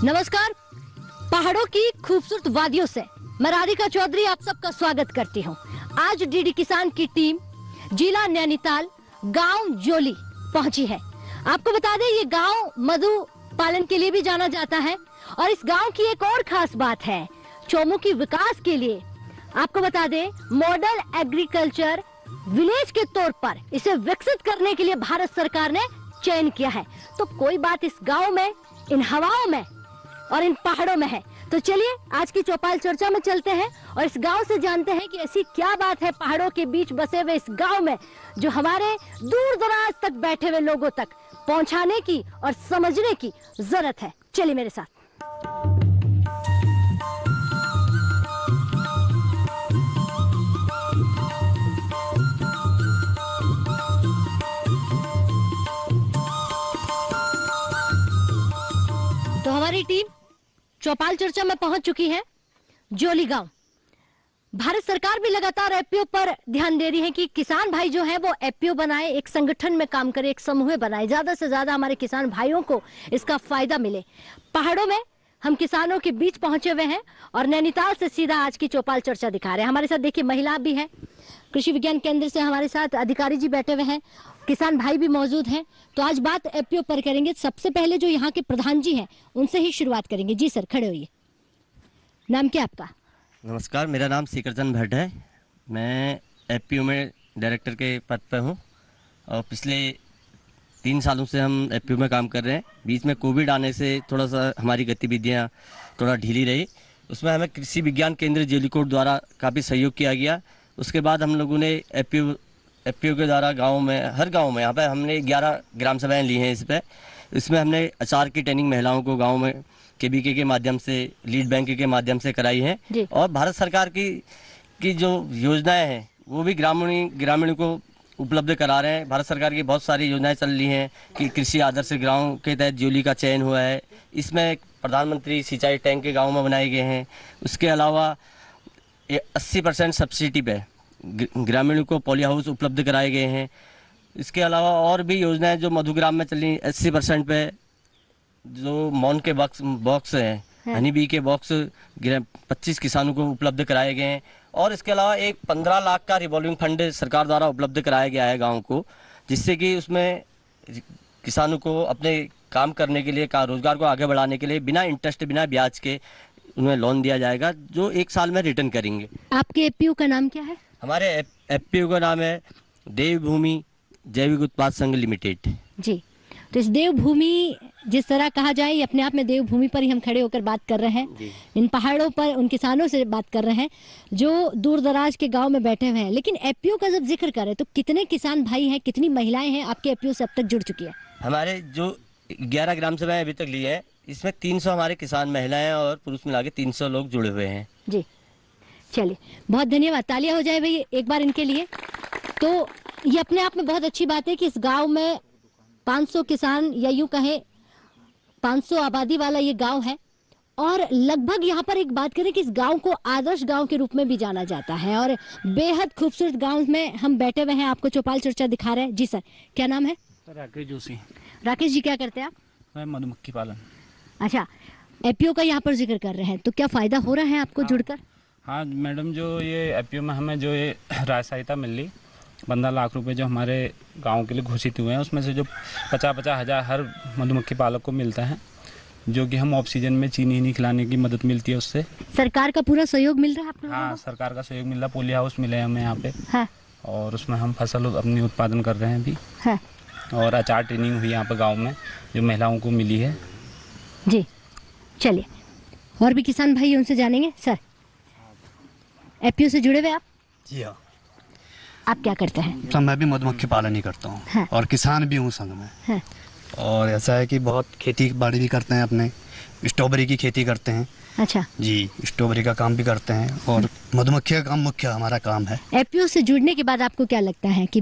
नमस्कार। पहाड़ों की खूबसूरत वादियों से मैं राधिका चौधरी आप सबका स्वागत करती हूँ। आज डीडी किसान की टीम जिला नैनीताल गांव जोली पहुंची है। आपको बता दें, ये गांव मधु पालन के लिए भी जाना जाता है और इस गांव की एक और खास बात है, चौमुखी विकास के लिए आपको बता दें, मॉडल एग्रीकल्चर विलेज के तौर पर इसे विकसित करने के लिए भारत सरकार ने चयन किया है। तो कोई बात इस गांव में, इन हवाओं में और इन पहाड़ों में है। तो चलिए आज की चौपाल चर्चा में चलते हैं और इस गांव से जानते हैं कि ऐसी क्या बात है पहाड़ों के बीच बसे हुए इस गांव में जो हमारे दूर दराज तक बैठे हुए लोगों तक पहुंचाने की और समझने की जरूरत है। चलिए मेरे साथ। तो हमारी टीम चौपाल चर्चा में पहुंच चुकी है जोली गांव। भारत सरकार भी लगातार एफपीओ पर ध्यान दे रही है कि किसान भाई जो है वो एफपीओ बनाए, एक संगठन में काम करे, एक समूह बनाए, ज्यादा से ज्यादा हमारे किसान भाइयों को इसका फायदा मिले। पहाड़ों में हम किसानों के बीच पहुंचे हुए हैं और नैनीताल से सीधा आज की चौपाल चर्चा दिखा रहे हैं। हमारे साथ देखिए महिला भी है, कृषि विज्ञान केंद्र से हमारे साथ अधिकारी जी बैठे हुए हैं, किसान भाई भी मौजूद हैं। तो आज बात एफपीओ पर करेंगे। सबसे पहले जो यहाँ के प्रधान जी हैं उनसे ही शुरुआत करेंगे। जी सर, खड़े होइए। नाम क्या आपका? नमस्कार, मेरा नाम सीकरचंद भट्ट है। मैं एफपीओ में डायरेक्टर के पद पर हूँ और पिछले 3 सालों से हम एफपीओ में काम कर रहे हैं। बीच में कोविड आने से थोड़ा सा हमारी गतिविधियाँ थोड़ा ढीली रही। उसमें हमें कृषि विज्ञान केंद्र जेलीकोट द्वारा काफ़ी सहयोग किया गया। उसके बाद हम लोगों ने एफपीओ के द्वारा गाँव में, हर गाँव में यहाँ पर हमने 11 ग्राम सभाएँ ली हैं। इसमें हमने अचार की ट्रेनिंग महिलाओं को गाँव में केबीके के माध्यम से, लीड बैंक के माध्यम से कराई है। और भारत सरकार की जो योजनाएं हैं वो भी ग्रामीण को उपलब्ध करा रहे हैं। भारत सरकार की बहुत सारी योजनाएं चल रही हैं कि कृषि आदर्श गांव के तहत जोली का चयन हुआ है। इसमें प्रधानमंत्री सिंचाई टैंक के गाँव में बनाए गए हैं। उसके अलावा 80% सब्सिडी पे ग्रामीणों को पॉली हाउस उपलब्ध कराए गए हैं। इसके अलावा और भी योजनाएं जो मधुग्राम में चली, 80% पे जो मौन के बॉक्स हैं, हनी बी के बॉक्स 25 किसानों को उपलब्ध कराए गए हैं। और इसके अलावा एक 15 लाख का रिवॉल्विंग फंड सरकार द्वारा उपलब्ध कराया गया है गांव को, जिससे कि उसमें किसानों को अपने काम करने के लिए, रोजगार को आगे बढ़ाने के लिए बिना इंटरेस्ट, बिना ब्याज के उन्हें लोन दिया जाएगा जो 1 साल में रिटर्न करेंगे। आपके एफपीओ का नाम क्या है? हमारे एफपीओ का नाम है देवभूमि जैविक उत्पाद संघ लिमिटेड। जी, तो इस देवभूमि, जिस तरह कहा जाए, ये अपने आप में देवभूमि पर ही हम खड़े होकर बात कर रहे हैं। इन पहाड़ों पर उन किसानों से बात कर रहे हैं जो दूर दराज के गांव में बैठे हुए हैं। लेकिन एफपीओ का जब जिक्र करें तो कितने किसान भाई हैं, कितनी महिलाएं हैं आपके एफपीओ से अब तक जुड़ चुकी है? हमारे जो 11 ग्राम सभाएं अभी तक ली है, इसमें 300 हमारे किसान महिलाएं और पुरुष मिला के 300 लोग जुड़े हुए हैं। जी, चलिए, बहुत धन्यवाद। तालियां हो जाए भाई एक बार इनके लिए। तो ये अपने आप में बहुत अच्छी बात है कि इस गाँव में 500 किसान, या यूं कहें 500 आबादी वाला ये गांव है। और लगभग यहाँ पर एक बात करें कि इस गांव को आदर्श गांव के रूप में भी जाना जाता है और बेहद खूबसूरत गांव में हम बैठे हुए हैं, आपको चौपाल चर्चा दिखा रहे हैं। जी सर, क्या नाम है? राकेश जोशी। राकेश जी, क्या करते हैं आप? मैं मधुमक्खी पालन। अच्छा, एफपीओ का यहाँ पर जिक्र कर रहे हैं, तो क्या फायदा हो रहा है आपको जुड़कर? हाँ मैडम, जो ये एफपीओ में हमें जो ये राय सहायता मिल रही, 15 लाख रुपए जो हमारे गांव के लिए घोषित हुए हैं, उसमें से जो 50-50 हज़ार हर मधुमक्खी पालक को मिलता है, जो कि हम ऑक्सीजन में चीनी नहीं खिलाने की मदद मिलती है उससे। सरकार का पूरा सहयोग मिल रहा है आपको? हाँ, सरकार का सहयोग मिल रहा है। पोली हाउस मिले हमें यहाँ पे। हाँ। और उसमें हम फसल अपनी उत्पादन कर रहे हैं अभी। हाँ। और अचार ट्रेनिंग हुई यहाँ पे गाँव में जो महिलाओं को मिली है। जी, चलिए और भी किसान भाई उनसे जानेंगे। सर, एफपीओ से जुड़े हुए आप? जी हाँ। आप क्या करते हैं? तो मैं भी मधुमक्खी पालन ही करता हूँ। हाँ। और किसान भी हूँ संग में। हाँ। और ऐसा है कि बहुत खेती बाड़ी भी करते हैं, अपने स्ट्रॉबेरी की खेती करते हैं। अच्छा जी, स्ट्रॉबेरी का काम भी करते हैं और मधुमक्खी का काम मुख्य हमारा काम है। एफपीओ से जुड़ने के बाद आपको क्या लगता है कि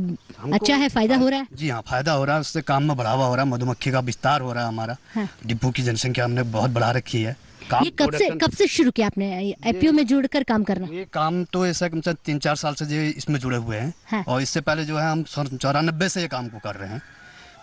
अच्छा है, फायदा हो रहा है? जी हाँ, फायदा हो रहा है, उससे काम में बढ़ावा हो रहा है, मधुमक्खी का विस्तार हो रहा है हमारा। हाँ। डिब्बू की जनसंख्या हमने बहुत बढ़ा रखी है। ये कब से शुरू किया आपने एफपीओ में जुड़कर काम करना? ये काम तो ऐसा 3-4 साल से जो इसमें जुड़े हुए हैं। हाँ। और इससे पहले जो है हम 94 से ये काम को कर रहे हैं।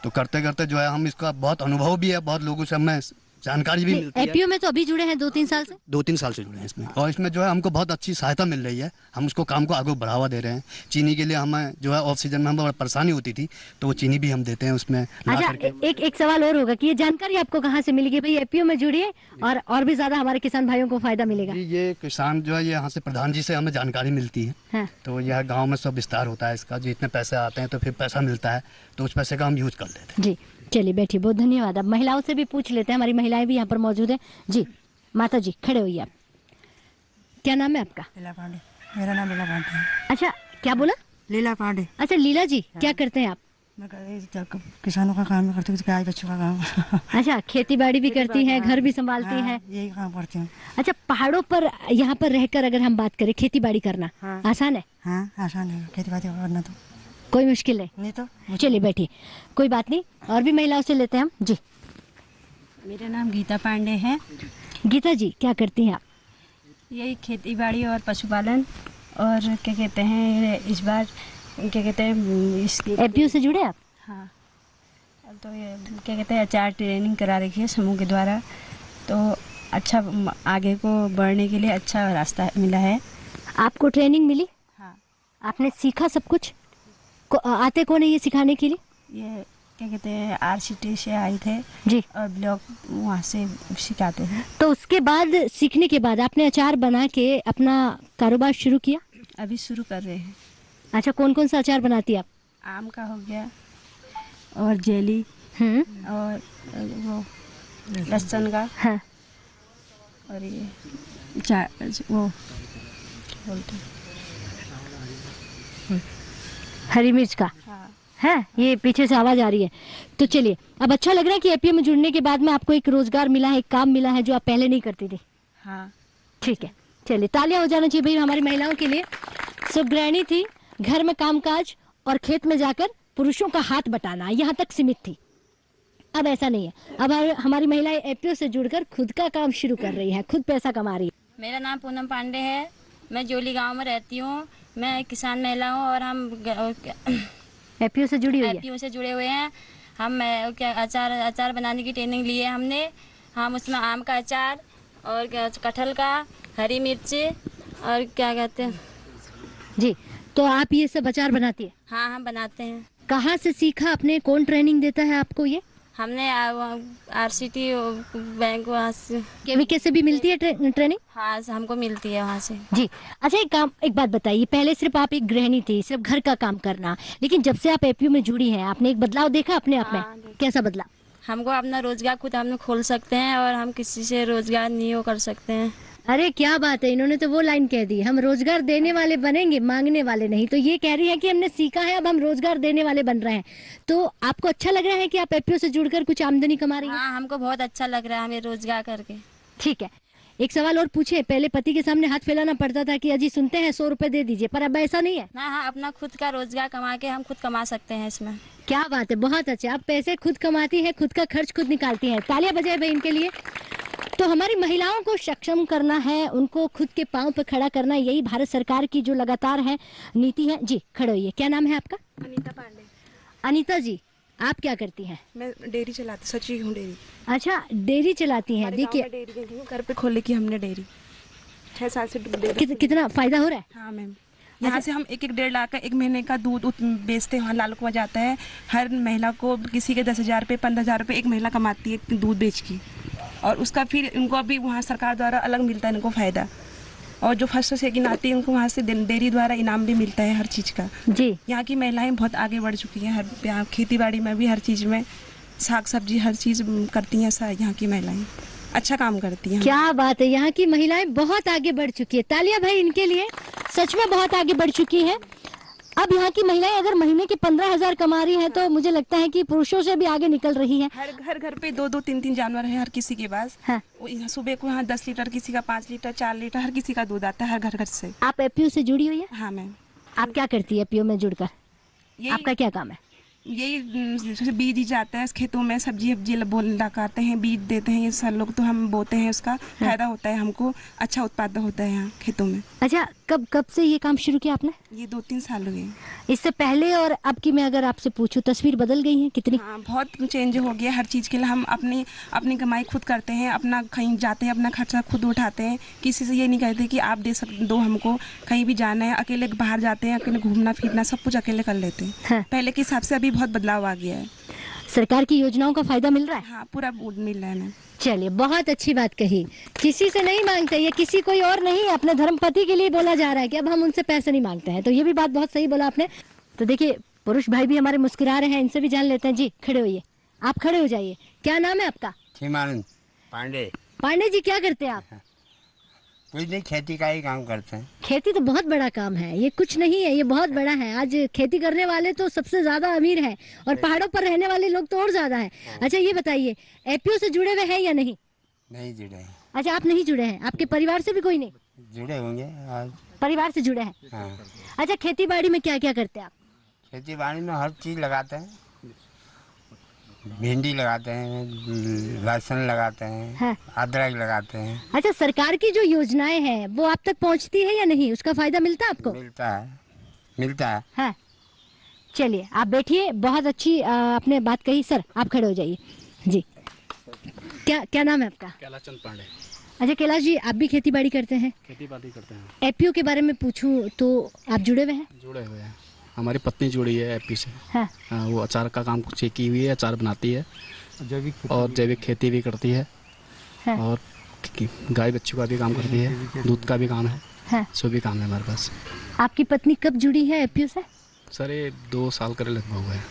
तो करते करते जो है हम इसका बहुत अनुभव भी है, बहुत लोगों से हमें जानकारी भी मिलती है। एपीओ में तो अभी जुड़े हैं 2-3 साल से? 2-3 साल से जुड़े हैं इसमें, और इसमें जो है हमको बहुत अच्छी सहायता मिल रही है। हम उसको काम को आगे बढ़ावा दे रहे हैं। चीनी के लिए हमें जो है ऑफ सीजन में हमें बड़ा परेशानी होती थी, तो वो चीनी भी हम देते हैं उसमें ला अच्छा, करके। एक सवाल और होगा कि ये जानकारी आपको कहाँ से मिली कि भाई एपीओ में जुड़िए और भी ज्यादा हमारे किसान भाइयों को फायदा मिलेगा? जी, ये किसान जो है ये यहाँ से प्रधान जी से हमें जानकारी मिलती है। हाँ। तो यह गांव में सब विस्तार होता है इसका, जितने पैसे आते हैं तो फिर पैसा मिलता है, तो उस पैसे का हम यूज कर लेते हैं। जी चलिए बैठिए, बहुत धन्यवाद। अब महिलाओं से भी पूछ लेते हैं, हमारी महिलाएं भी यहाँ पर मौजूद हैं। जी माता जी खड़े होइए आप, क्या नाम है आपका? लीला पांडे। मेरा नाम लीला पांडे है। अच्छा क्या बोला? लीला पांडे। अच्छा लीला जी, क्या करते हैं आप? मैं किसानों का काम करती हूँ, गाय बच्चों का काम। अच्छा, खेती बाड़ी भी करती हैं, घर भी संभालती हाँ, हैं? यही काम करती हूँ। अच्छा, पहाड़ों पर यहाँ पर रहकर अगर हम बात करें खेती बाड़ी करना हाँ। आसान है? हाँ आसान है खेती बाड़ी करना, तो कोई मुश्किल है? नहीं तो। चलिए बैठिए, कोई बात नहीं, और भी महिलाओं से लेते हैं हम। जी मेरा नाम गीता पांडे है। गीता जी क्या करती हैं आप? यही खेती बाड़ी और पशुपालन, और क्या कहते हैं इस बार क्या कहते हैं इसकी एपीओ से जुड़े आप? हाँ, तो ये क्या कहते हैं अचार ट्रेनिंग करा रखी है समूह के द्वारा, तो अच्छा आगे को बढ़ने के लिए अच्छा रास्ता मिला है। आपको ट्रेनिंग मिली? हाँ। आपने सीखा सब कुछ? आते कौन है ये सिखाने के लिए? ये क्या कहते हैं RCT से आए थे जी, और ब्लॉक वहाँ से सिखाते हैं। तो उसके बाद सीखने के बाद आपने अचार बना के अपना कारोबार शुरू किया? अभी शुरू कर रहे हैं। अच्छा, कौन कौन सा अचार बनाती है आप? आम का हो गया, और जेली, और वो लहसुन का, हाँ। और ये वो क्या बोलते हैं हरी मिर्च का हाँ। है। ये पीछे से आवाज आ रही है। तो चलिए, अब अच्छा लग रहा है कि एपीओ में जुड़ने के बाद में आपको एक रोजगार मिला है, एक काम मिला है जो आप पहले नहीं करती थी। हाँ ठीक है, चलिए तालियां हो जाना चाहिए भाई हमारी महिलाओं के लिए। सब गृहिणी थी, घर में कामकाज और खेत में जाकर पुरुषों का हाथ बटाना यहाँ तक सीमित थी। अब ऐसा नहीं है, अब हमारी महिलाएं एपीओ से जुड़कर खुद का काम शुरू कर रही है, खुद पैसा कमा रही है। मेरा नाम पूनम पांडे है, मैं जोली गांव में रहती हूँ। मैं एक किसान महिला हूँ और हम एपीओ से जुड़ी हुई है। एपीओ से जुड़े हुए हैं। हम क्या अचार बनाने की ट्रेनिंग ली है हमने। हम उसमें आम का अचार और कटहल का, हरी मिर्ची और क्या कहते हैं। जी, तो आप ये सब अचार बनाती है? हाँ हम बनाते हैं। कहाँ से सीखा आपने, कौन ट्रेनिंग देता है आपको ये? हमने RCT बैंक वहाँ से। केवीके से भी मिलती है ट्रेनिंग? हाँ हमको मिलती है वहाँ से। जी अच्छा, एक बात बताइए, पहले सिर्फ आप एक गृहिणी थी, सिर्फ घर का काम करना, लेकिन जब से आप एपीओ में जुड़ी हैं आपने एक बदलाव देखा अपने आप में? कैसा बदलाव? हमको अपना रोजगार खुद हम खोल सकते हैं और हम किसी से रोजगार नहीं वो कर सकते हैं। अरे क्या बात है, इन्होंने तो वो लाइन कह दी, हम रोजगार देने वाले बनेंगे, मांगने वाले नहीं। तो ये कह रही है कि हमने सीखा है, अब हम रोजगार देने वाले बन रहे हैं। तो आपको अच्छा लग रहा है कि आप एपीओ से जुड़कर कुछ आमदनी कमा रही हैं? हाँ हमको बहुत अच्छा लग रहा है हमें रोजगार करके। ठीक है, एक सवाल और पूछे। पहले पति के सामने हाथ फैलाना पड़ता था कि अजी सुनते हैं 100 रुपए दे दीजिए, पर अब ऐसा नहीं है ना। हाँ अपना खुद का रोजगार कमा के हम खुद कमा सकते हैं इसमें। क्या बात है, बहुत अच्छा। आप पैसे खुद कमाती हैं, खुद का खर्च खुद निकालती हैं। तालियां बजाए भाई इनके लिए। तो हमारी महिलाओं को सक्षम करना है, उनको खुद के पांव पर खड़ा करना, यही भारत सरकार की जो लगातार है नीति है। जी खड़े होइए, क्या नाम है आपका? अनीता पांडे। अनीता जी, आप क्या करती हैं? मैं डेयरी चलाती, सची हूँ डेयरी। अच्छा, डेयरी चलाती हैं। देखिए डेयरी घर पे खोल की हमने डेयरी 6 साल से डेयरी। कितना फायदा हो रहा है? हाँ मैम, यहाँ से हम 1-1.5 लाख का 1 महीने का दूध बेचते हैं। वहाँ लालकुआं जाता है। हर महिला को किसी के 10,000 रुपये 15,000 रुपये एक महिला कमाती है दूध बेच की, और उसका फिर इनको अभी वहाँ सरकार द्वारा अलग मिलता है इनको फ़ायदा। और जो फर्स्ट सेकंड आती है उनको वहाँ से डेयरी द्वारा इनाम भी मिलता है हर चीज़ का। जी, यहाँ की महिलाएं बहुत आगे बढ़ चुकी हैं, हर यहाँ खेती बाड़ी में भी, हर चीज़ में, साग सब्जी हर चीज़ करती हैं। यहाँ की महिलाएं अच्छा काम करती हैं। क्या बात है, यहाँ की महिलाएं बहुत आगे बढ़ चुकी है। तालियां भाई इनके लिए, सच में बहुत आगे बढ़ चुकी हैं। अब यहाँ की महिलाएं अगर महीने के 15,000 कमा रही हैं तो मुझे लगता है कि पुरुषों से भी आगे निकल रही हैं। हर घर पे 2-2 3-3 जानवर है हर किसी के पास। हाँ। यहाँ सुबह को यहाँ 10 लीटर, किसी का 5 लीटर 4 लीटर हर किसी का दूध आता है हर घर से। आप एपीओ से जुड़ी हुई है? हाँ मैम। आप क्या करती है एपीओ में जुड़कर? यही आपका क्या काम है? यही जैसे बीज ही जाता है खेतों में, सब्जी वब्जी लगाते हैं, बीज देते हैं, ये सब लोग तो हम बोते हैं, उसका फायदा होता है हमको, अच्छा उत्पादन होता है यहाँ खेतों में। अच्छा, कब से ये काम शुरू किया आपने? ये 2-3 साल हो गए। इससे पहले और अब की मैं अगर आपसे पूछूं, तस्वीर बदल गई है कितनी? हाँ, बहुत चेंज हो गया। हर चीज़ के लिए हम अपनी कमाई खुद करते हैं, अपना कहीं जाते हैं अपना खर्चा खुद उठाते हैं, किसी से ये नहीं कहते कि आप दो हमको, कहीं भी जाना है अकेले बाहर जाते हैं, अकेले घूमना फिरना सब कुछ अकेले कर लेते हैं। हाँ। पहले के हिसाब से अभी बहुत बदलाव आ गया है। सरकार की योजनाओं का फायदा मिल रहा है? हाँ, पूरा मिल रहा है ना। चलिए, बहुत अच्छी बात कही। किसी से नहीं मांगते, ये किसी कोई और नहीं, अपने धर्मपति के लिए बोला जा रहा है कि अब हम उनसे पैसे नहीं मांगते हैं, तो ये भी बात बहुत सही बोला आपने। तो देखिए, पुरुष भाई भी हमारे मुस्कुरा रहे हैं, इनसे भी जान लेते हैं। जी, खड़े होइए, आप खड़े हो जाइए। क्या नाम है आपका? श्रीमान पांडे। पांडे जी, क्या करते हैं आप? कुछ नहीं, खेती का ही काम करते हैं। खेती तो बहुत बड़ा काम है, ये कुछ नहीं है, ये बहुत बड़ा है। आज खेती करने वाले तो सबसे ज्यादा अमीर हैं और पहाड़ों पर रहने वाले लोग तो और ज्यादा हैं। अच्छा, ये बताइए, एपीओ से जुड़े हुए हैं या नहीं? नहीं जुड़े हैं। अच्छा, आप नहीं जुड़े हैं, आपके परिवार से भी कोई नहीं? जुड़े होंगे आज। परिवार से जुड़े हैं। हाँ। अच्छा, खेती बाड़ी में क्या क्या करते हैं आप? खेती बाड़ी में हर चीज़ लगाते हैं, भिंडी लगाते हैं, लहसुन लगाते हैं, हाँ। अदरक लगाते हैं। अच्छा, सरकार की जो योजनाएं हैं वो आप तक पहुंचती है या नहीं, उसका फायदा मिलता है आपको? मिलता है। हाँ, चलिए आप बैठिए, बहुत अच्छी आपने बात कही। सर, आप खड़े हो जाइए। जी, क्या नाम है आपका? कैलाश चंद पांडे। अच्छा कैलाश जी, आप भी खेती बाड़ी करते हैं? खेती बाड़ी करते हैं। एपीओ के बारे में पूछूं तो आप जुड़े हुए हैं? जुड़े हुए हैं, हमारी पत्नी जुड़ी है एपी से। हाँ। वो अचार का काम कुछ की हुई है, अचार बनाती है और जैविक खेती भी करती है। हाँ। और गाय बच्चों का भी काम करती है, दूध का भी काम है। हाँ। सो भी काम है हमारे पास। आपकी पत्नी कब जुड़ी है एपीओ से? सर ये 2 साल करे लगभग हुए हैं।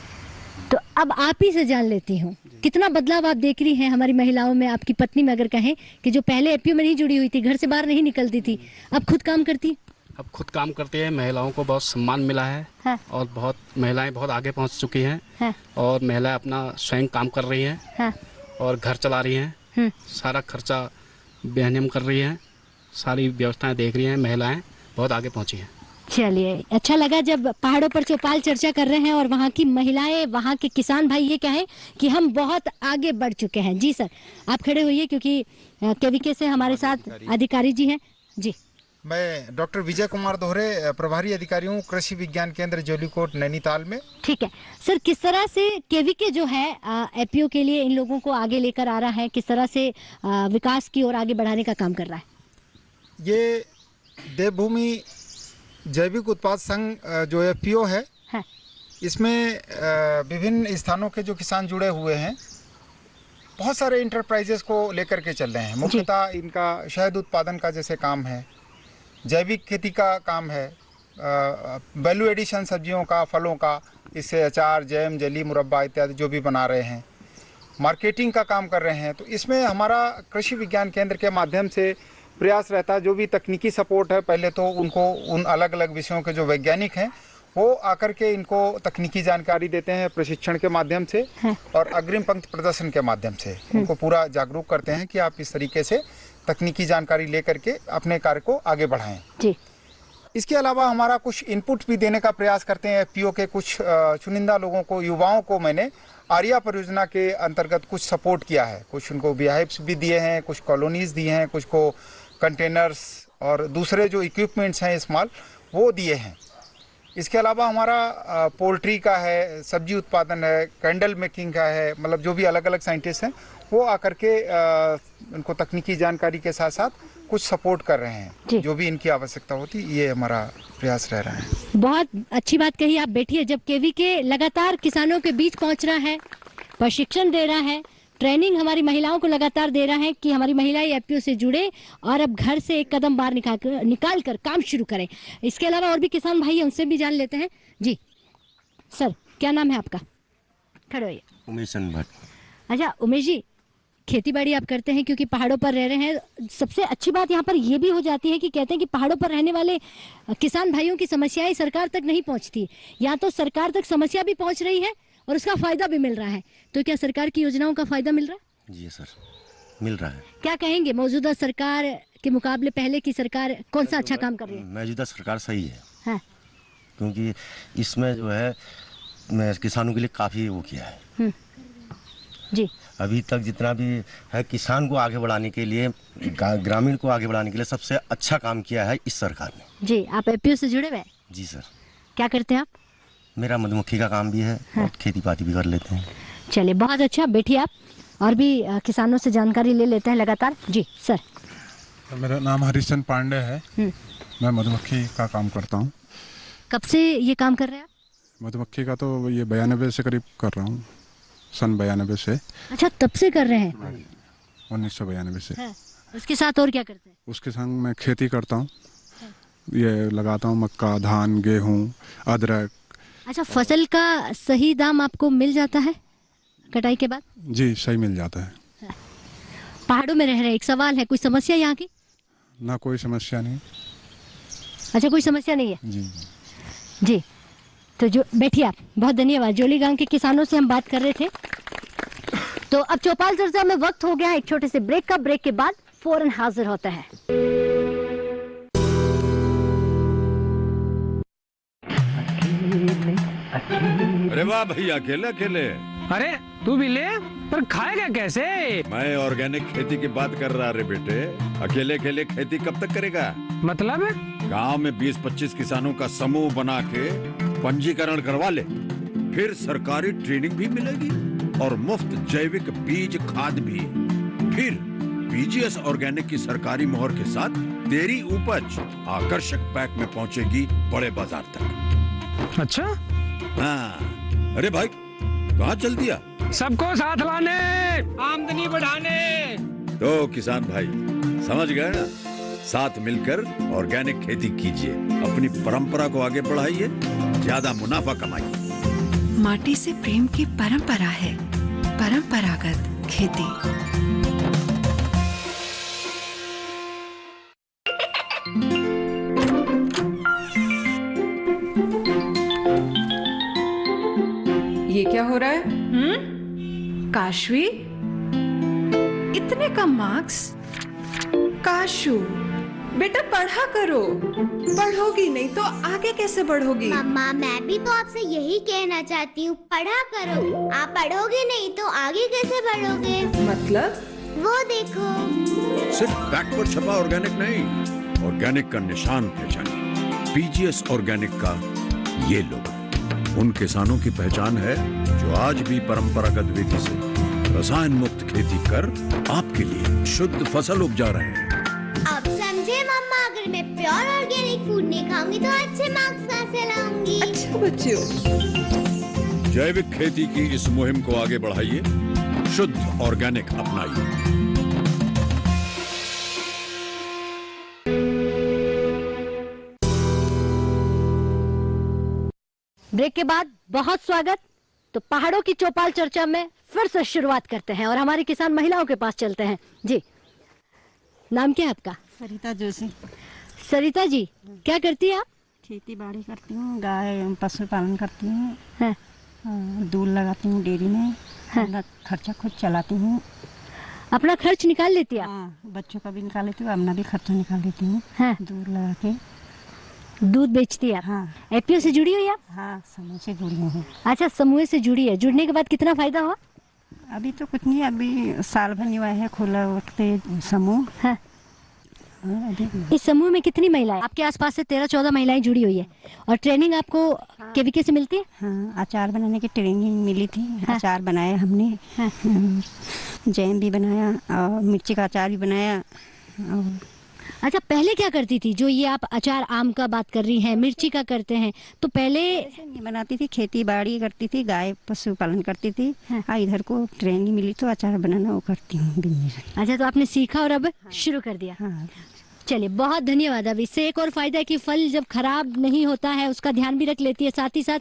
तो अब आप ही से जान लेती हूँ, कितना बदलाव आप देख रही हैं हमारी महिलाओं में, आपकी पत्नी में। अगर कहें कि जो पहले एपीओ में नहीं जुड़ी हुई थी, घर से बाहर नहीं निकलती थी, अब खुद काम करती? अब खुद काम करती है, महिलाओं को बहुत सम्मान मिला है। हाँ। और बहुत महिलाएं बहुत आगे पहुंच चुकी हैं। हाँ। और महिलाएं अपना स्वयं काम कर रही हैं। हाँ। और घर चला रही हैं, सारा खर्चा बेहनियम कर रही हैं, सारी व्यवस्थाएं देख रही हैं, महिलाएं बहुत आगे पहुंची हैं। चलिए, अच्छा लगा जब पहाड़ों पर चौपाल चर्चा कर रहे हैं और वहाँ की महिलाएं, वहाँ के किसान भाई ये कहें कि हम बहुत आगे बढ़ चुके हैं। जी सर, आप खड़े होइए क्योंकि केवीके से हमारे साथ अधिकारी जी हैं। जी, मैं डॉक्टर विजय कुमार दोहरे, प्रभारी अधिकारी हूँ कृषि विज्ञान केंद्र जोलीकोट नैनीताल में। ठीक है सर, किस तरह से केवीके जो है एपीओ के लिए इन लोगों को आगे लेकर आ रहा है, किस तरह से विकास की ओर आगे बढ़ाने का काम कर रहा है? ये देवभूमि जैविक उत्पाद संघ जो एपीओ है, हाँ। इसमें विभिन्न स्थानों के जो किसान जुड़े हुए हैं, बहुत सारे इंटरप्राइजेस को लेकर के चल रहे हैं। मुख्यतः इनका शहद उत्पादन का जैसे काम है, जैविक खेती का काम है, वैल्यू एडिशन सब्जियों का, फलों का, इससे अचार, जैम, जेली, मुरब्बा इत्यादि जो भी बना रहे हैं, मार्केटिंग का काम कर रहे हैं। तो इसमें हमारा कृषि विज्ञान केंद्र के माध्यम से प्रयास रहता है, जो भी तकनीकी सपोर्ट है, पहले तो उनको उन अलग अलग विषयों के जो वैज्ञानिक हैं वो आकर के इनको तकनीकी जानकारी देते हैं प्रशिक्षण के माध्यम से, और अग्रिम पंक्ति प्रदर्शन के माध्यम से उनको पूरा जागरूक करते हैं कि आप इस तरीके से तकनीकी जानकारी लेकर के अपने कार्य को आगे बढ़ाएं। जी। इसके अलावा हमारा कुछ इनपुट भी देने का प्रयास करते हैं। एफपीओ के कुछ चुनिंदा लोगों को, युवाओं को मैंने आर्या परियोजना के अंतर्गत कुछ सपोर्ट किया है, कुछ उनको बीहाइव्स भी दिए हैं, कुछ कॉलोनीज दिए हैं, कुछ को कंटेनर्स और दूसरे जो इक्विपमेंट्स हैं स्मॉल वो दिए हैं। इसके अलावा हमारा पोल्ट्री का है, सब्जी उत्पादन है, कैंडल मेकिंग का है, मतलब जो भी अलग अलग साइंटिस्ट हैं वो आकर के उनको तकनीकी जानकारी के साथ साथ कुछ सपोर्ट कर रहे हैं, जो भी इनकी आवश्यकता होती, ये हमारा प्रयास रह रहा है। बहुत अच्छी बात कही आप। बैठिए, जब केवीके लगातार किसानों के बीच पहुंच रहा है, प्रशिक्षण दे रहा है, ट्रेनिंग हमारी महिलाओं को लगातार दे रहा है कि हमारी महिलाएं एपीओ से जुड़े और अब घर से एक कदम बाहर निकाल कर काम शुरू करें। इसके अलावा और भी किसान भाई हैं, उनसे भी जान लेते हैं। जी सर, क्या नाम है आपका? खड़े होइए। उमेश भट्ट। अच्छा उमेश जी, खेती बाड़ी आप करते हैं क्योंकि पहाड़ों पर रह रहे हैं। सबसे अच्छी बात यहाँ पर ये भी हो जाती है कि कहते हैं कि पहाड़ों पर रहने वाले किसान भाइयों की समस्याएं सरकार तक नहीं पहुँचती, यहाँ तो सरकार तक समस्या भी पहुँच रही है और उसका फायदा भी मिल रहा है। तो क्या सरकार की योजनाओं का फायदा मिल रहा है? जी सर, मिल रहा है। क्या कहेंगे, मौजूदा सरकार के मुकाबले पहले की सरकार कौन सा अच्छा काम कर रही है? मौजूदा सरकार सही है। हाँ। क्योंकि इसमें जो है किसानों के लिए काफ़ी वो किया है। जी। अभी तक जितना भी है किसान को आगे बढ़ाने के लिए, ग्रामीण को आगे बढ़ाने के लिए सबसे अच्छा काम किया है इस सरकार ने। जी, आप एपीओ से जुड़े हुए हैं? जी सर। क्या करते हैं आप? मेरा मधुमक्खी का काम भी है और खेती बाड़ी भी कर लेते हैं। चलिए, बहुत अच्छा। बैठिए आप, और भी किसानों से जानकारी ले लेते हैं लगातार। जी सर। मेरा नाम हरिश्चंद्र पांडे है। मैं मधुमक्खी का काम करता हूँ। कब से ये काम कर रहे हैं आप? मधुमक्खी का तो ये 92 से करीब कर रहा हूँ, सन 92 से। अच्छा, तब से कर रहे हैं? 1992 से। उसके साथ और क्या करते हैं? उसके संग मैं खेती करता हूँ, ये लगाता हूँ मक्का, धान, गेहूँ, अदरक। अच्छा, फसल का सही दाम आपको मिल जाता है कटाई के बाद? जी, सही मिल जाता है। पहाड़ों में रह रहे, एक सवाल है, कोई समस्या यहाँ की? ना, कोई समस्या नहीं। अच्छा, कोई समस्या नहीं है? जी जी। तो जो बैठिए आप, बहुत धन्यवाद। जोली गांव के किसानों से हम बात कर रहे थे। तो अब चौपाल चर्चा में वक्त हो गया है एक छोटे से ब्रेक का। ब्रेक के बाद फौरन हाजिर होता है। अरे वाह भैया, अकेले अकेले। अरे तू भी ले, पर खाएगा कैसे? मैं ऑर्गेनिक खेती की बात कर रहा रे बेटे। अकेले अकेले खेती कब तक करेगा? मतलब गांव में 20-25 किसानों का समूह बना के पंजीकरण करवा ले, फिर सरकारी ट्रेनिंग भी मिलेगी और मुफ्त जैविक बीज खाद भी। फिर पीजीएस ऑर्गेनिक की सरकारी मोहर के साथ तेरी उपज आकर्षक पैक में पहुंचेगी बड़े बाजार तक। अच्छा? हाँ। अरे भाई, कहाँ चल दिया? सबको साथ लाने, आमदनी बढ़ाने। तो किसान भाई समझ गए ना? साथ मिलकर ऑर्गेनिक खेती कीजिए, अपनी परंपरा को आगे बढ़ाइए, ज्यादा मुनाफा कमाइए। माटी से प्रेम की परंपरा है परंपरागत खेती। ये क्या हो रहा है? काशवी, इतने कम मार्क्स? काशू बेटा, पढ़ा करो। पढ़ोगी नहीं तो आगे कैसे बढ़ोगी? मम्मा, मैं भी तो आपसे यही कहना चाहती हूँ, पढ़ा करो। आप पढ़ोगे नहीं तो आगे कैसे बढ़ोगे? मतलब? वो देखो। सिर्फ बैक पर छपा ऑर्गेनिक नहीं, ऑर्गेनिक का निशान पहचानिए। पीजीएस ऑर्गेनिक का ये लोगो उन किसानों की पहचान है जो आज भी परंपरागत विधि से रसायन मुक्त खेती कर आपके लिए शुद्ध फसल उपजा रहे हैं। अब समझे मम्मा, अगर मैं प्योर ऑर्गेनिक फूड नहीं खाऊंगी तो अच्छे मार्क्स कहाँ से लाऊंगी? अच्छा बच्चों, जैविक खेती की इस मुहिम को आगे बढ़ाइए, शुद्ध ऑर्गेनिक अपनाइए। ब्रेक के बाद बहुत स्वागत। तो पहाड़ों की चौपाल चर्चा में फिर से शुरुआत करते हैं और हमारी किसान महिलाओं के पास चलते हैं। जी, नाम क्या है आपका? सरिता जोशी। सरिता जी, क्या करती है आप? खेती बाड़ी करती हूँ, गाय पशुपालन करती हूँ, दूध लगाती हूँ डेयरी में, अपना खर्चा खुद चलाती हूँ। अपना खर्च निकाल लेती है? बच्चों का भी निकाल लेती हूँ, अपना भी खर्चा निकाल लेती हूँ। दूध लगा के दूध बेचती है? हाँ। एपीओ से जुड़ी हुई आप? हाँ, समूह से जुड़ी हूँ। अच्छा, समूह से जुड़ी है। जुड़ने के बाद कितना फायदा हुआ? अभी तो कुछ नहीं, अभी साल भर नहीं हुआ है खुला वक्त समूह। हाँ। इस समूह में कितनी महिलाएं? आपके आसपास से 13-14 महिलाएं जुड़ी हुई है। और ट्रेनिंग आपको केवीके से मिलती है? हाँ, अचार बनाने की ट्रेनिंग मिली थी। अचार बनाया हमने, जैम भी बनाया और मिर्ची का अचार भी बनाया। अच्छा, पहले क्या करती थी? जो ये आप अचार आम का बात कर रही हैं, मिर्ची का करते हैं, तो पहले नहीं बनाती थी, खेती बाड़ी करती थी, गाय पशुपालन करती थी। इधर को ट्रेनिंग मिली तो अचार बनाना वो करती हूँ। अच्छा, तो आपने सीखा और अब शुरू कर दिया? हाँ। चलिए, बहुत धन्यवाद। अब इससे एक और फायदा है कि फल जब खराब नहीं होता है उसका ध्यान भी रख लेती है, साथ ही साथ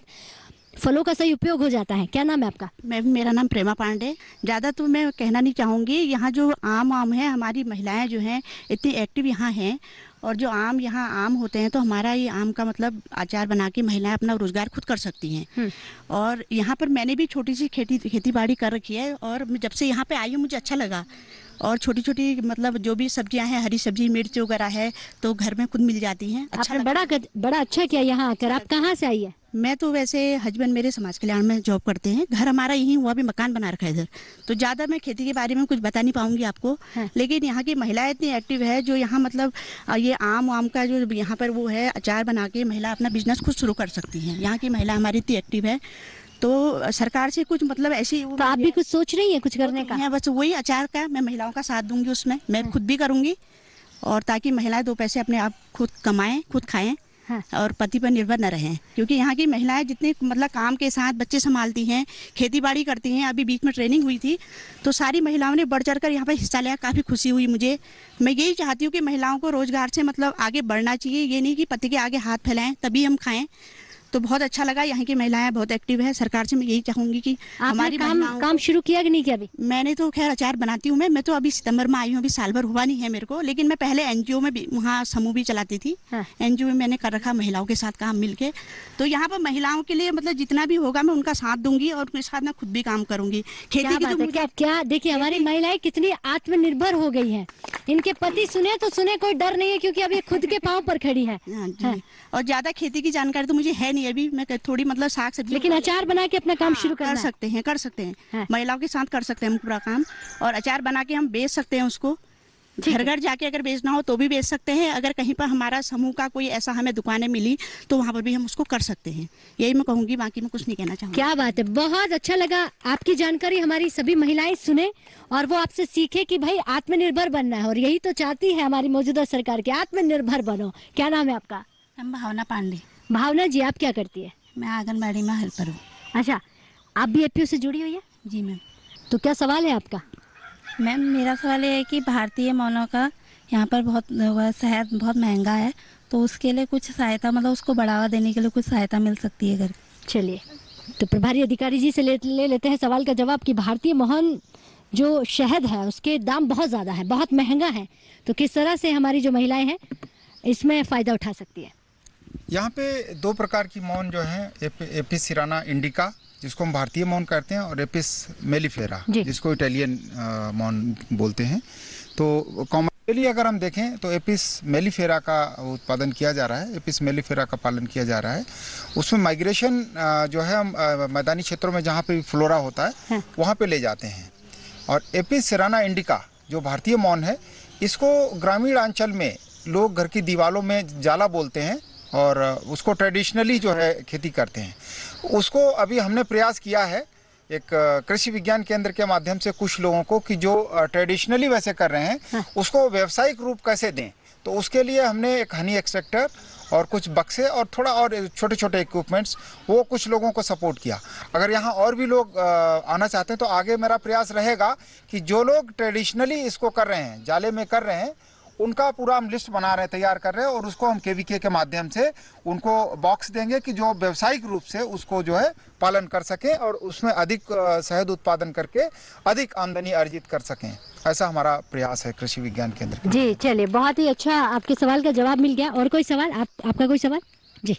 फलों का सही उपयोग हो जाता है। क्या नाम है आपका? मेरा नाम प्रेमा पांडे। ज़्यादा तो मैं कहना नहीं चाहूँगी। यहाँ जो आम है, हमारी महिलाएं जो हैं इतनी एक्टिव यहाँ हैं, और जो आम यहाँ आम होते हैं तो हमारा ये आम का मतलब अचार बना के महिलाएं अपना रोजगार खुद कर सकती हैं। और यहाँ पर मैंने भी छोटी सी खेती बाड़ी कर रखी है, और जब से यहाँ पे आई हूँ मुझे अच्छा लगा। और छोटी छोटी मतलब जो भी सब्जियां हैं, हरी सब्जी, मिर्च वगैरह है, तो घर में खुद मिल जाती हैं। आपने बड़ा अच्छा किया यहाँ आकर। आप कहाँ से आई है? मैं तो वैसे हस्बैंड मेरे समाज कल्याण में जॉब करते हैं, घर हमारा यहीं हुआ, भी मकान बना रखा है इधर, तो ज़्यादा मैं खेती के बारे में कुछ बता नहीं पाऊंगी आपको। लेकिन यहाँ की महिलाएं इतनी एक्टिव है, जो यहाँ मतलब ये आम का जो यहाँ पर वो है, अचार बना के महिला अपना बिजनेस खुद शुरू कर सकती हैं। यहाँ की महिला हमारी इतनी एक्टिव है, तो सरकार से कुछ मतलब ऐसी, तो आप भी कुछ सोच रही है कुछ करने का? बस वही अचार का मैं महिलाओं का साथ दूंगी उसमें, मैं खुद भी करूंगी, और ताकि महिलाएं 2 पैसे अपने आप खुद कमाएं, खुद खाएं, और पति पर निर्भर न रहें। क्योंकि यहाँ की महिलाएं जितने मतलब काम के साथ बच्चे संभालती हैं, खेती बाड़ी करती हैं, अभी बीच में ट्रेनिंग हुई थी तो सारी महिलाओं ने बढ़ चढ़ कर यहाँ पर हिस्सा लिया, काफ़ी खुशी हुई मुझे। मैं यही चाहती हूँ कि महिलाओं को रोजगार से मतलब आगे बढ़ना चाहिए, ये नहीं कि पति के आगे हाथ फैलाएं तभी हम खाएं। तो बहुत अच्छा लगा, यहाँ की महिलाएं बहुत एक्टिव है। सरकार से मैं यही चाहूंगी कि हमारी काम शुरू किया कि नहीं किया अभी? मैंने तो खैर अचार बनाती हूँ मैं तो अभी सितंबर में आई हूँ, अभी साल भर हुआ नहीं है मेरे को, लेकिन मैं पहले एनजीओ में भी वहाँ समूह भी चलाती थी। एनजीओ में मैंने कर रखा महिलाओं के साथ काम मिलके। तो यहाँ पर महिलाओं के लिए मतलब जितना भी होगा मैं उनका साथ दूंगी, और उनके साथ मैं खुद भी काम करूंगी। खेती की तो क्या देखिए हमारी महिलाएं कितनी आत्मनिर्भर हो गई है। इनके पति सुने तो सुने, कोई डर नहीं है, क्योंकि अभी खुद के पाँव पर खड़ी है। और ज्यादा खेती की जानकारी तो मुझे है नहीं अभी, मैं थोड़ी मतलब साग सब्जी, लेकिन अचार बना के अपना काम शुरू कर सकते हैं। महिलाओं के साथ कर सकते हैं हम पूरा काम, और अचार बना के हम बेच सकते हैं उसको। घर घर जाके अगर बेचना हो तो भी बेच सकते हैं। अगर कहीं पर हमारा समूह का कोई ऐसा हमें दुकानें मिली तो वहाँ पर भी हम उसको कर सकते हैं। यही मैं कहूँगी, बाकी मैं कुछ नहीं कहना चाहूँगी। क्या बात है, बहुत अच्छा लगा आपकी जानकारी। हमारी सभी महिलाएं सुने और वो आपसे सीखे कि भाई आत्मनिर्भर बनना है, और यही तो चाहती है हमारी मौजूदा सरकार की, आत्मनिर्भर बनो। क्या नाम है आपका? भावना पांडे। भावना जी, आप क्या करती है? मैं आंगनबाड़ी में हेल्पर हूँ। अच्छा, आप भी एपीओ से जुड़ी हुई है? जी मैम। तो क्या सवाल है आपका? मैम मेरा सवाल ये है कि भारतीय मौलों का यहाँ पर बहुत शहद बहुत महंगा है, तो उसके लिए कुछ सहायता, मतलब उसको बढ़ावा देने के लिए कुछ सहायता मिल सकती है अगर? चलिए, तो प्रभारी अधिकारी जी से ले लेते हैं सवाल का जवाब कि भारतीय मोहन जो शहद है उसके दाम बहुत ज़्यादा है, बहुत महंगा है, तो किस तरह से हमारी जो महिलाएं हैं इसमें फ़ायदा उठा सकती है? यहाँ पे 2 प्रकार की मौन जो है, एपिस सिराना इंडिका जिसको हम भारतीय मौन कहते हैं, और एपिस मेलिफेरा जिसको इटालियन मौन बोलते हैं। तो कॉमर्शियली अगर हम देखें तो एपिस मेलिफेरा का उत्पादन किया जा रहा है, एपिस मेलिफेरा का पालन किया जा रहा है। उसमें माइग्रेशन जो है हम मैदानी क्षेत्रों में जहाँ पे फ्लोरा होता है वहाँ पे ले जाते हैं। और एपिस सिराना इंडिका जो भारतीय मौन है, इसको ग्रामीण अंचल में लोग घर की दीवारों में जाला बोलते हैं और उसको ट्रेडिशनली जो है खेती करते हैं। उसको अभी हमने प्रयास किया है एक कृषि विज्ञान केंद्र के माध्यम से कुछ लोगों को कि जो ट्रेडिशनली वैसे कर रहे हैं उसको व्यावसायिक रूप कैसे दें। तो उसके लिए हमने एक हनी एक्सट्रैक्टर और कुछ बक्से और थोड़ा और छोटे छोटे इक्विपमेंट्स वो कुछ लोगों को सपोर्ट किया। अगर यहाँ और भी लोग आना चाहते हैं तो आगे मेरा प्रयास रहेगा कि जो लोग ट्रेडिशनली इसको कर रहे हैं, जाले में कर रहे हैं, उनका पूरा हम लिस्ट बना रहे हैं, तैयार कर रहे हैं, और उसको हम केवीके के माध्यम से उनको बॉक्स देंगे कि जो व्यावसायिक रूप से उसको जो है पालन कर सकें और उसमें अधिक शहद उत्पादन करके अधिक आमदनी अर्जित कर सकें। ऐसा हमारा प्रयास है कृषि विज्ञान केंद्र। जी चलिए, बहुत ही अच्छा, आपके सवाल का जवाब मिल गया। और कोई सवाल? आपका कोई सवाल? जी।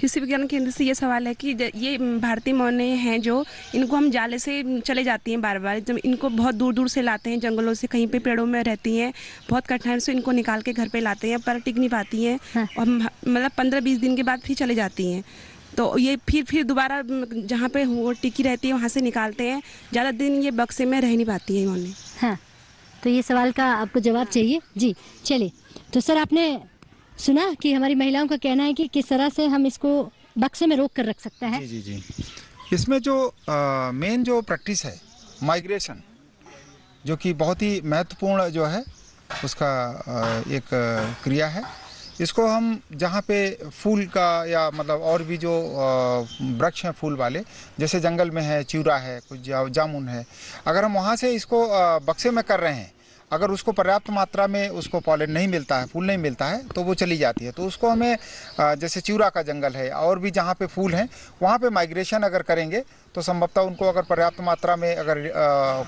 कृषि विज्ञान केंद्र से ये सवाल है कि ये भारतीय मौने हैं जो इनको हम जाले से चले जाती हैं बार बार, जब इनको बहुत दूर दूर से लाते हैं, जंगलों से, कहीं पे पेड़ों में रहती हैं, बहुत कठिनाई से इनको निकाल के घर पे लाते हैं, पर टिक नहीं पाती हैं और मतलब 15-20 दिन के बाद फिर चले जाती हैं। तो ये फिर दोबारा जहाँ पे वो टिकी रहती है वहाँ से निकालते हैं, ज़्यादा दिन ये बक्से में रह नहीं पाती हैं मौने। हाँ, तो ये सवाल का आपको जवाब चाहिए। जी चलिए, तो सर आपने सुना कि हमारी महिलाओं का कहना है कि किस तरह से हम इसको बक्से में रोक कर रख सकते हैं। जी जी जी, इसमें जो मेन जो प्रैक्टिस है माइग्रेशन, जो कि बहुत ही महत्वपूर्ण जो है उसका एक क्रिया है। इसको हम जहाँ पे फूल का या मतलब और भी जो वृक्ष हैं फूल वाले, जैसे जंगल में है, चिउरा है, कुछ जामुन है, अगर हम वहाँ से इसको बक्से में कर रहे हैं, अगर उसको पर्याप्त मात्रा में उसको पॉलन नहीं मिलता है, फूल नहीं मिलता है, तो वो चली जाती है। तो उसको हमें जैसे चिउरा का जंगल है और भी जहाँ पे फूल हैं वहाँ पे माइग्रेशन अगर करेंगे तो संभवतः उनको अगर पर्याप्त मात्रा में अगर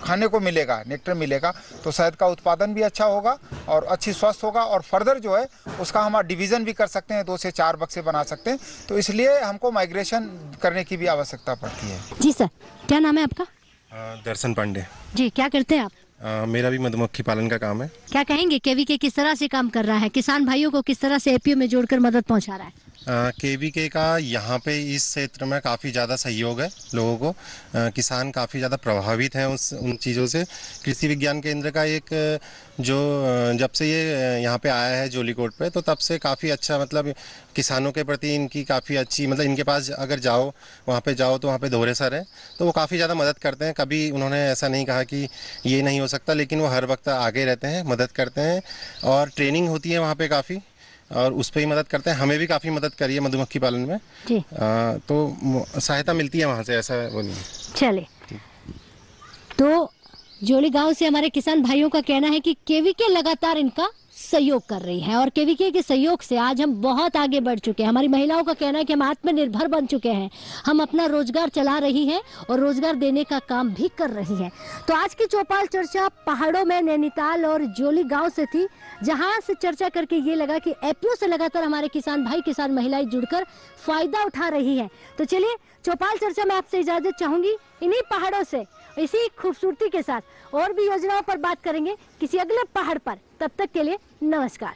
खाने को मिलेगा, नेक्टर मिलेगा, तो शहद का उत्पादन भी अच्छा होगा और अच्छी स्वस्थ होगा, और फर्दर जो है उसका हम डिवीज़न भी कर सकते हैं, 2 से 4 बक्से बना सकते हैं। तो इसलिए हमको माइग्रेशन करने की भी आवश्यकता पड़ती है। जी सर, क्या नाम है आपका? दर्शन पांडे। जी, क्या करते हैं आप? मेरा भी मधुमक्खी पालन का काम है। क्या कहेंगे केवीके किस तरह से काम कर रहा है, किसान भाइयों को किस तरह से एपीओ में जोड़कर मदद पहुंचा रहा है? केवीके का यहाँ पे इस क्षेत्र में काफ़ी ज़्यादा सहयोग है लोगों को। किसान काफ़ी ज़्यादा प्रभावित हैं उन चीज़ों से। कृषि विज्ञान केंद्र का एक जो जब से ये यहाँ पे आया है जोलीकोट पे, तो तब से काफ़ी अच्छा मतलब किसानों के प्रति इनकी काफ़ी अच्छी मतलब इनके पास अगर जाओ वहाँ पे जाओ तो वहाँ पे धोरे सर है, तो वो काफ़ी ज़्यादा मदद करते हैं। कभी उन्होंने ऐसा नहीं कहा कि ये नहीं हो सकता, लेकिन वो हर वक्त आगे रहते हैं, मदद करते हैं और ट्रेनिंग होती है वहाँ पे काफ़ी, और उस पर ही मदद करते हैं। हमें भी काफ़ी मदद करी है मधुमक्खी पालन में जी। तो सहायता मिलती है वहाँ से, ऐसा बोलिए। चले तो जोली गांव से हमारे किसान भाइयों का कहना है कि केवीके लगातार इनका सहयोग कर रही है और केवीके के सहयोग से आज हम बहुत आगे बढ़ चुके हैं। हमारी महिलाओं का कहना है कि हम आत्मनिर्भर बन चुके हैं, हम अपना रोजगार चला रही हैं और रोजगार देने का काम भी कर रही हैं। तो आज की चौपाल चर्चा पहाड़ों में नैनीताल और जोली गांव से थी, जहां से चर्चा करके ये लगा कि एपीओ से लगातार हमारे किसान भाई किसान महिलाएं जुड़कर फायदा उठा रही हैं। तो चलिए चौपाल चर्चा में आपसे इजाजत चाहूंगी। इन्हीं पहाड़ों से इसी खूबसूरती के साथ और भी योजनाओं पर बात करेंगे किसी अगले पहाड़ पर। तब तक के लिए नमस्कार।